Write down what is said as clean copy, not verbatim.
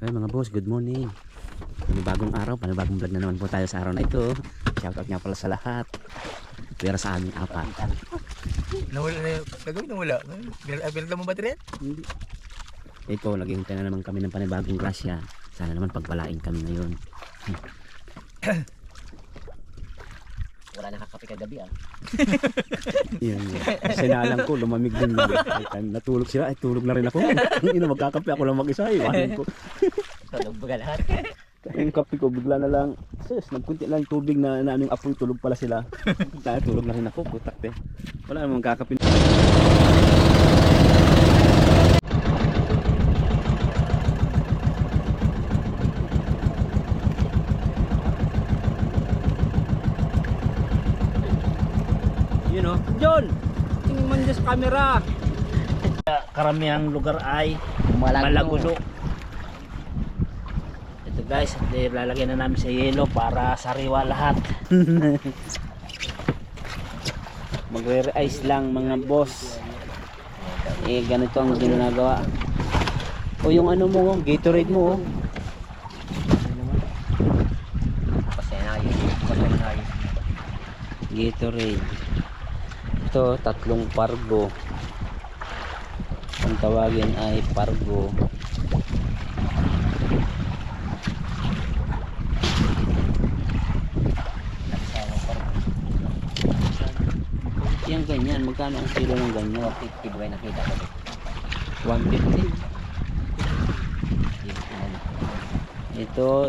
Okay mga boss, good morning. Panibagong araw, panibagong vlog na naman po tayo sa araw na ito. Shoutout nga pala sa lahat. Pero sa aming apat. Nawala na yung gagawin, nawala. Pinagla mo ba rin? Hindi. Ito, naghihintay na naman kami ng panibagong grasya. Sana naman pagpalain kami ngayon. Wala nakakape kagabi ah. Yan. Sinalang ko, lumamig din. Natulog sila, ay tulog na rin ako. Ina, magkakape ako lang mag-isa. Iwanan ko. Tulog ba lahat? Yung kape ko, bigla na lang, sis, nagkunti lang tubig na aming apoy, tulog pala sila. Dahil tulog na rin ako, putak eh. Wala namang kakapin. Yun o, John! Tingin mo niya sa camera. Karamihang lugar ay malagulo. Ito guys, lalagyan na namin sa yelo para sariwa lahat. Magre-ice lang mga boss. Eh ganito ang ginagawa. O yung ano mo, Gatorade mo. Gatorade. Ito, 3 Pargo. Ang tawagin ay Pargo. Yung ganyan, magkano ang kilo ng ganyan? 150 ba nakita ko? 150. Ito